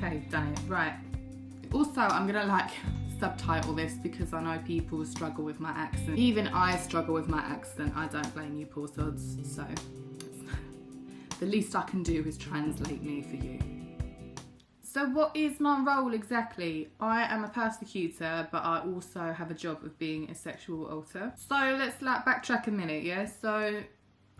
Okay, done it. Right. Also, I'm gonna like subtitle this because I know people struggle with my accent. Even I struggle with my accent. I don't blame you, poor sods. So the least I can do is translate me for you. So what is my role exactly? I am a persecutor, but I also have a job of being a sexual alter. So let's like backtrack a minute, yeah? So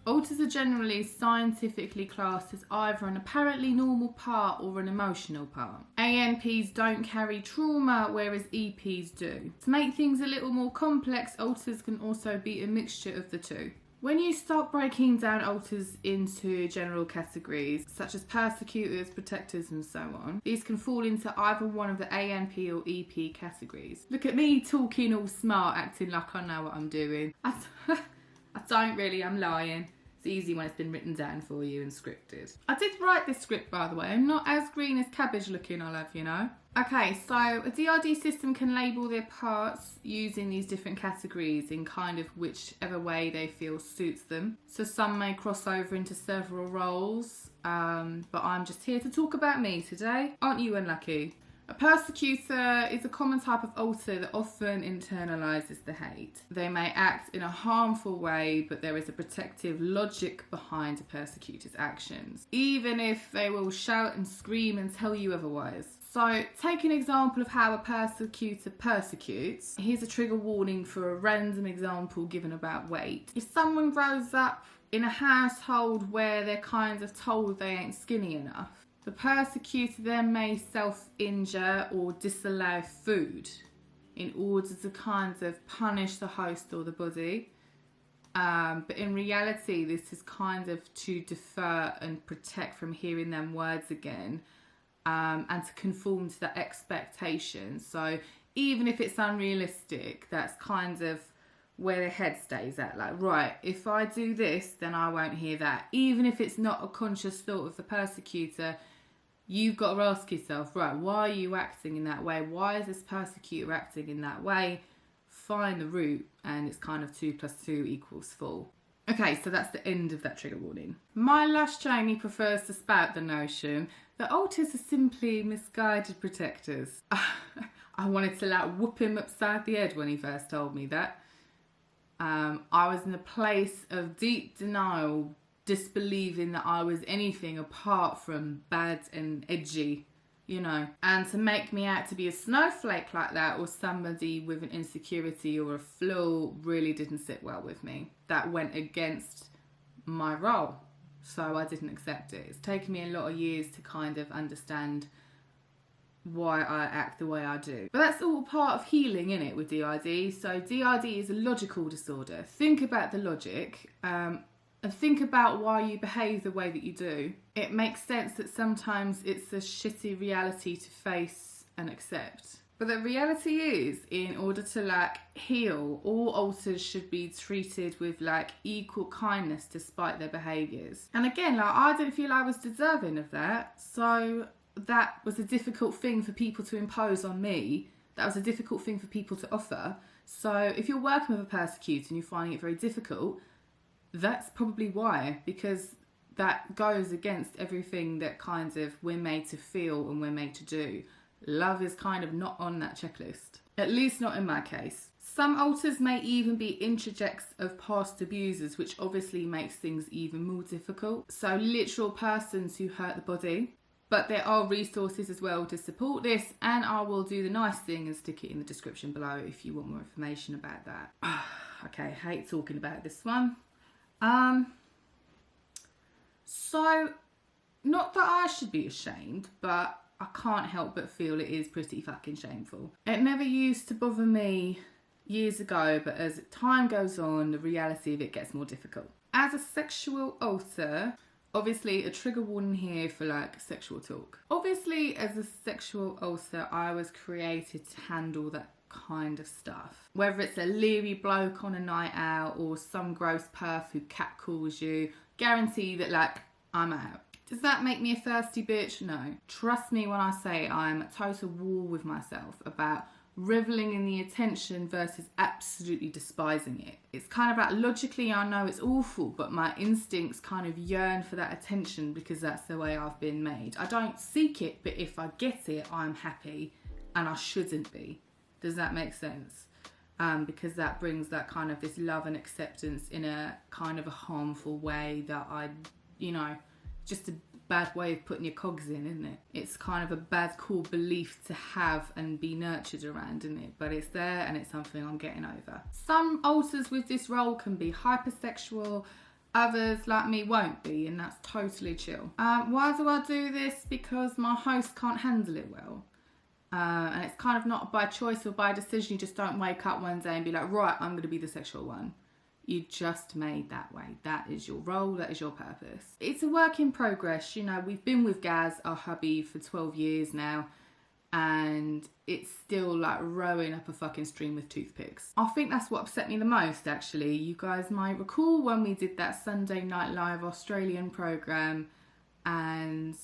alters are generally scientifically classed as either an apparently normal part or an emotional part. ANPs don't carry trauma, whereas EPs do. To make things a little more complex, alters can also be a mixture of the two. When you start breaking down alters into general categories, such as persecutors, protectors and so on, these can fall into either one of the ANP or EP categories. Look at me talking all smart, acting like I know what I'm doing. I don't really, I'm lying. It's easy when it's been written down for you and scripted. I did write this script, by the way. I'm not as green as cabbage looking, I love, you know. Okay, so a DRD system can label their parts using these different categories in kind of whichever way they feel suits them. So some may cross over into several roles, but I'm just here to talk about me today. Aren't you unlucky? A persecutor is a common type of alter that often internalises the hate. They may act in a harmful way, but there is a protective logic behind a persecutor's actions, even if they will shout and scream and tell you otherwise. So, take an example of how a persecutor persecutes. Here's a trigger warning for a random example given about weight. If someone grows up in a household where they're kind of told they ain't skinny enough, the persecutor then may self-injure or disallow food in order to kind of punish the host or the body. But in reality, this is kind of to defer and protect from hearing them words again, and to conform to the expectation. So even if it's unrealistic, that's kind of where their head stays at. Like, right, if I do this, then I won't hear that. Even if it's not a conscious thought of the persecutor, you've got to ask yourself, right, why are you acting in that way? Why is this persecutor acting in that way? Find the root, and it's kind of 2 + 2 = 4. Okay, so that's the end of that trigger warning. My lush Jamie prefers to spout the notion that alters are simply misguided protectors. I wanted to like whoop him upside the head when he first told me that. I was in a place of deep denial, disbelieving that I was anything apart from bad and edgy, you know. And to make me out to be a snowflake like that, or somebody with an insecurity or a flaw, really didn't sit well with me. That went against my role, so I didn't accept it. It's taken me a lot of years to kind of understand why I act the way I do. But that's all part of healing, innit, with DID. So DID is a logical disorder. Think about the logic, and think about why you behave the way that you do. It makes sense that sometimes it's a shitty reality to face and accept. But the reality is, in order to like heal, all alters should be treated with like equal kindness despite their behaviours. And again, like I didn't feel I was deserving of that. So that was a difficult thing for people to impose on me. That was a difficult thing for people to offer. So if you're working with a persecutor and you're finding it very difficult, that's probably why, because that goes against everything that kind of we're made to feel and we're made to do. Love is kind of not on that checklist, at least not in my case. Some alters may even be interjects of past abusers, which obviously makes things even more difficult. So literal persons who hurt the body. But there are resources as well to support this, and I will do the nice thing and stick it in the description below if you want more information about that. Okay, hate talking about this one. So, not that I should be ashamed, but I can't help but feel it is pretty fucking shameful. It never used to bother me years ago, but as time goes on, the reality of it gets more difficult. As a sexual alter, obviously a trigger warning here for like sexual talk. Obviously, as a sexual alter, I was created to handle that kind of stuff. Whether it's a leery bloke on a night out or some gross perf who catcalls you, guarantee that like I'm out. Does that make me a thirsty bitch? No. Trust me when I say I'm at total war with myself about reveling in the attention versus absolutely despising it. It's kind of like, logically I know it's awful, but my instincts kind of yearn for that attention because that's the way I've been made. I don't seek it, but if I get it, I'm happy, and I shouldn't be. Does that make sense? Because that brings that kind of this love and acceptance in a kind of a harmful way that just a bad way of putting your cogs in, isn't it? It's kind of a bad core belief to have and be nurtured around, isn't it? But it's there, and it's something I'm getting over. Some alters with this role can be hypersexual, others like me won't be, and that's totally chill. Why do I do this? Because my host can't handle it well. And it's kind of not by choice or by decision. You just don't wake up one day and be like, right, I'm going to be the sexual one. You just made that way. That is your role. That is your purpose. It's a work in progress. We've been with Gaz, our hubby, for 12 years now, and it's still like rowing up a fucking stream with toothpicks. I think that's what upset me the most, actually. You guys might recall when we did that Sunday Night Live Australian programme, and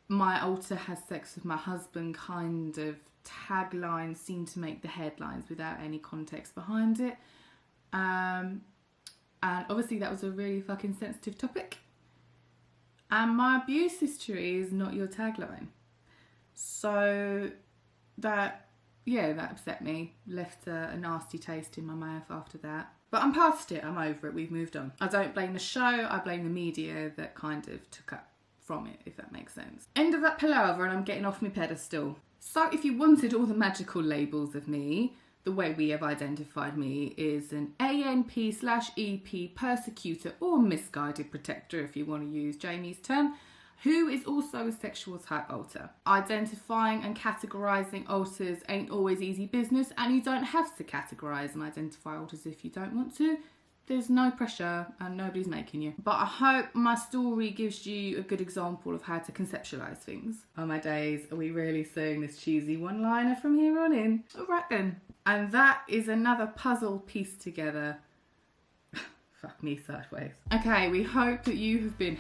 my alter has sex with my husband kind of tagline seemed to make the headlines without any context behind it. And obviously that was a really fucking sensitive topic. And my abuse history is not your tagline. So that upset me. Left a nasty taste in my mouth after that. But I'm past it, I'm over it, we've moved on. I don't blame the show, I blame the media that kind of took up from it, if that makes sense. End of that palaver, and I'm getting off my pedestal. So if you wanted all the magical labels of me, the way we have identified me is an ANP/EP persecutor or misguided protector, if you want to use Jamie's term, who is also a sexual type alter. Identifying and categorising alters ain't always easy business, and you don't have to categorise and identify alters if you don't want to. There's no pressure and nobody's making you. But I hope my story gives you a good example of how to conceptualise things. Oh my days, are we really seeing this cheesy one-liner from here on in? Alright then. And that is another puzzle pieced together. Fuck me sideways. Okay, we hope that you have been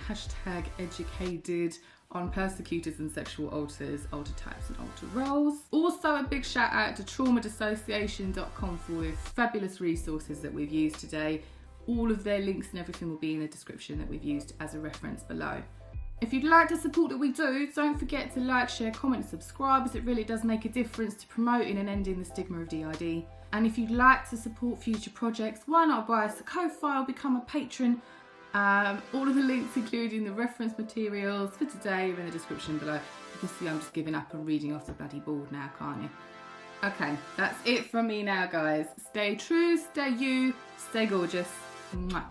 #educated on persecutors and sexual alters, alter types and alter roles. Also a big shout out to traumadissociation.com for the fabulous resources that we've used today. All of their links and everything will be in the description that we've used as a reference below. If you'd like to support what we do, don't forget to like, share, comment and subscribe, as it really does make a difference to promoting and ending the stigma of DID. And if you'd like to support future projects, why not buy us a co-file, become a patron. All of the links, including the reference materials for today, are in the description below. You can see I'm just giving up and reading off the bloody board now, can't you? Okay, that's it from me now, guys. Stay true, stay you, stay gorgeous. Mwah.